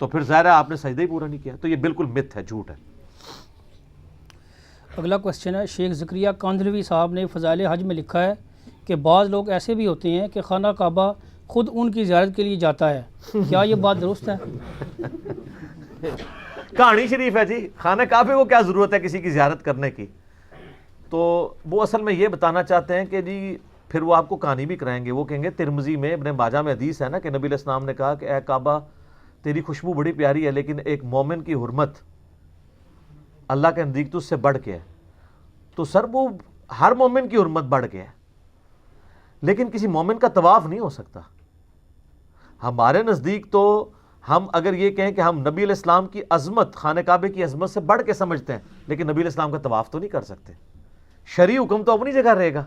تو پھر ظاہر ہے آپ نے سجدہ ہی پورا نہیں کیا. تو یہ بالکل مت ہے، جھوٹ ہے. اگلا کوشچن ہے، شیخ زکریا کاندھلوی صاحب نے فضائل حج میں لکھا ہے کہ بعض لوگ ایسے بھی ہوتے ہیں کہ خانہ کعبہ خود ان کی زیارت کے لیے جاتا ہے، کیا یہ بات درست ہے؟ کہانی شریف ہے جی، خانہ کعبے کو کیا ضرورت ہے کسی کی زیارت کرنے کی؟ تو وہ اصل میں یہ بتانا چاہتے ہیں کہ جی پھر وہ آپ کو کہانی بھی کرائیں گے. وہ کہیں گے ترمذی میں ابن ماجہ میں حدیث ہے نا کہ نبی علیہ السلام نے کہا کہ اے کعبہ تیری خوشبو بڑی پیاری ہے، لیکن ایک مومن کی حرمت اللہ کے نزدیک تو اس سے بڑھ کے ہے. تو سر وہ ہر مومن کی حرمت بڑھ کے ہے، لیکن کسی مومن کا طواف نہیں ہو سکتا. ہمارے نزدیک تو ہم اگر یہ کہیں کہ ہم نبی علیہ السلام کی عظمت خانہ کعبے کی عظمت سے بڑھ کے سمجھتے ہیں، لیکن نبی علیہ السلام کا طواف تو نہیں کر سکتے. شرعی حکم تو اپنی جگہ رہے گا،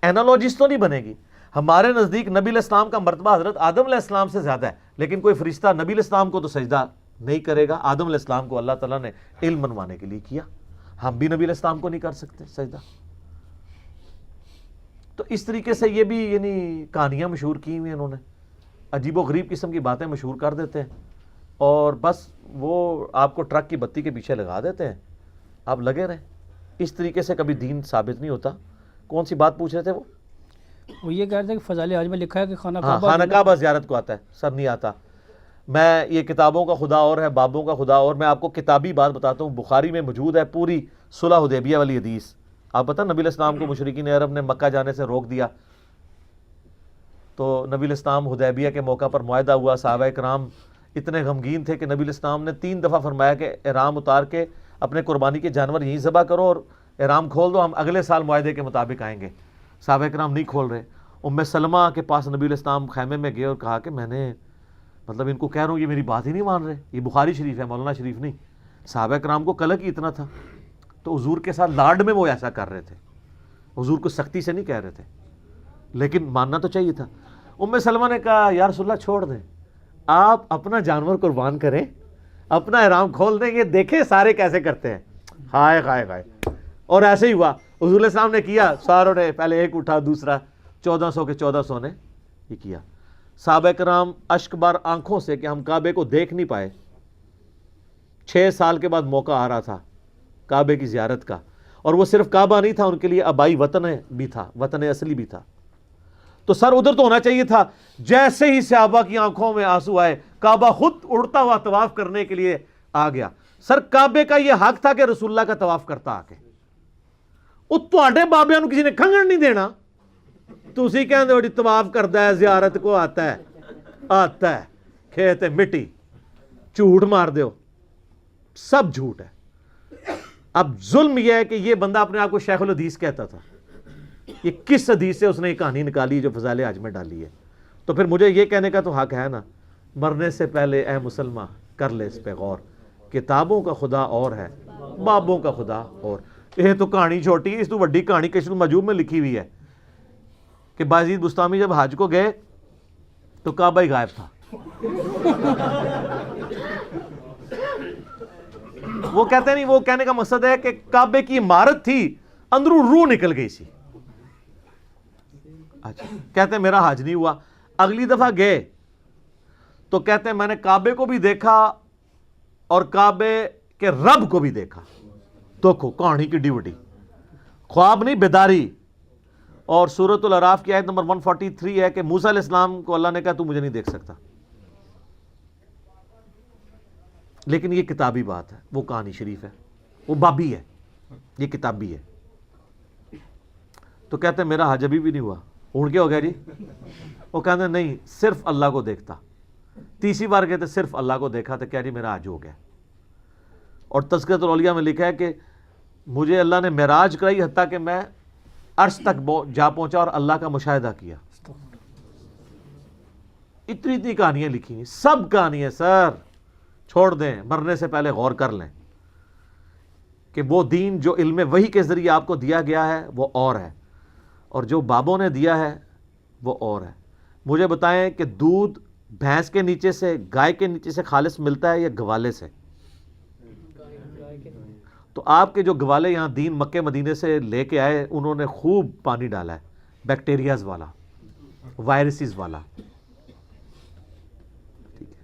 اینالوجیز تو نہیں بنے گی. ہمارے نزدیک نبی علیہ السلام کا مرتبہ حضرت آدم علیہ السلام سے زیادہ ہے، لیکن کوئی فرشتہ نبی علیہ السلام کو تو سجدہ نہیں کرے گا. آدم علیہ السلام کو اللہ تعالیٰ نے علم منوانے کے لیے کیا، ہم بھی نبی علیہ السلام کو نہیں کر سکتے سجدہ. تو اس طریقے سے یہ بھی یعنی کہانیاں مشہور کی ہوئی ہیں انہوں نے، عجیب و غریب قسم کی باتیں مشہور کر دیتے ہیں، اور بس وہ آپ کو ٹرک کی بتی کے پیچھے لگا دیتے ہیں، آپ لگے رہیں. اس طریقے سے کبھی دین ثابت نہیں ہوتا. کون سی بات پوچھ رہے تھے وہ یہ کہہ رہے تھے کہ فضائل حج میں لکھا ہے کہ خانہ ہاں کعبہ خانہ کعبہ زیارت کو آتا ہے، سر نہیں آتا. میں یہ کتابوں کا خدا اور ہے، بابوں کا خدا اور. میں آپ کو کتابی بات بتاتا ہوں، بخاری میں موجود ہے پوری صلح حدیبیہ والی حدیث. آپ پتہ نبی علیہ السلام کو مشرکین عرب نے مکہ جانے سے روک دیا، تو نبی علیہ السلام حدیبیہ کے موقع پر معاہدہ ہوا. صحابہ کرام اتنے غمگین تھے کہ نبی علیہ السلام نے 3 دفعہ فرمایا کہ احرام اتار کے اپنے قربانی کے جانور یہیں ذبح کرو اور احرام کھول دو، ہم اگلے سال معاہدے کے مطابق آئیں گے. صحابہ کرام نہیں کھول رہے. ام سلمہ کے پاس نبی علیہ السلام خیمے میں گئے اور کہا کہ میں نے مطلب ان کو کہہ رہا ہوں یہ میری بات ہی نہیں مان رہے. یہ بخاری شریف ہے، مولانا شریف نہیں. صحابہ کرام کو قلق ہی اتنا تھا، تو حضور کے ساتھ لاڈ میں وہ ایسا کر رہے تھے، حضور کو سختی سے نہیں کہہ رہے تھے، لیکن ماننا تو چاہیے تھا. ام سلمہ نے کہا یا رسول اللہ چھوڑ دیں، آپ اپنا جانور قربان کریں، اپنا احرام کھول دیں، یہ دیکھیں سارے کیسے کرتے ہیں. ہائے ہائے ہائے. اور ایسے ہی ہوا، حضور علیہ السلام نے کیا، ساروں نے پہلے ایک اٹھا، دوسرا 1400 کے 1400 نے یہ کیا. صحابہ کرام اشک بار آنکھوں سے کہ ہم کعبے کو دیکھ نہیں پائے. 6 سال کے بعد موقع آ رہا تھا کعبے کی زیارت کا، اور وہ صرف کعبہ نہیں تھا، ان کے لیے آبائی وطن بھی تھا، وطن اصلی بھی تھا. تو سر ادھر تو ہونا چاہیے تھا. جیسے ہی صحابہ کی آنکھوں میں آنسو آئے، کعبہ خود اڑتا ہوا طواف کرنے کے لیے آ گیا. سر کعبے کا یہ حق تھا کہ رسول اللہ کا طواف کرتا آ کے. وہ تواڈے بابیاں نو کسی نے کھنگن نہیں دینا. تسی کہندے ہو جی طواف کردا ہے، زیارت کو آتا ہے کھیت مٹی. جھوٹ مار دیو، سب جھوٹ ہے. اب ظلم یہ ہے کہ یہ بندہ اپنے آپ کو شیخ الحدیث کہتا تھا. یہ کس حدیث سے اس نے یہ کہانی نکالی جو فضائل حج میں ڈالی ہے؟ تو پھر مجھے یہ کہنے کا تو حق ہے نا، مرنے سے پہلے اے مسلمان کر لے اس پہ غور. کتابوں کا خدا اور ہے، بابوں کا خدا اور. یہ تو کہانی چھوٹی ہے، اس تو بڑی کہانی کشف المجوب میں لکھی ہوئی ہے کہ بایزید بستامی جب حج کو گئے تو کعبہ ہی غائب تھا. وہ کہتے نہیں، وہ کہنے کا مقصد ہے کہ کعبے کی عمارت تھی، اندروں روح نکل گئی سی. اچھا کہتے ہیں میرا حج نہیں ہوا. اگلی دفعہ گئے تو کہتے ہیں میں نے کعبے کو بھی دیکھا اور کعبے کے رب کو بھی دیکھا. دیکھو کہانی کی ڈیوٹی، خواب نہیں بیداری. اور سورۃ الاعراف کی آیت نمبر 143 ہے کہ موسیٰ علیہ السلام کو اللہ نے کہا تو مجھے نہیں دیکھ سکتا. لیکن یہ کتابی بات ہے، وہ کہانی شریف ہے، وہ بابی ہے، یہ کتابی ہے. تو کہتے ہیں میرا حج ابھی بھی نہیں ہوا. اڑ کے ہو گیا جی؟ وہ کہتے ہیں نہیں، صرف اللہ کو دیکھتا. تیسری بار کہتے صرف اللہ کو دیکھا تو کہہ رہی میرا حج ہو گیا. اور تذکرۃ الاولیاء میں لکھا ہے کہ مجھے اللہ نے معراج کرائی حتیٰ کہ میں عرش تک جا پہنچا اور اللہ کا مشاہدہ کیا. اتنی کہانیاں لکھی ہیں، سب کہانیاں سر چھوڑ دیں، مرنے سے پہلے غور کر لیں کہ وہ دین جو علم وحی کے ذریعے آپ کو دیا گیا ہے وہ اور ہے، اور جو بابوں نے دیا ہے وہ اور ہے. مجھے بتائیں کہ دودھ بھینس کے نیچے سے، گائے کے نیچے سے خالص ملتا ہے یا گوالے سے؟ تو آپ کے جو گوالے یہاں دین مکے مدینے سے لے کے آئے، انہوں نے خوب پانی ڈالا ہے، بیکٹیریاز والا، وائرسز والا. ٹھیک ہے.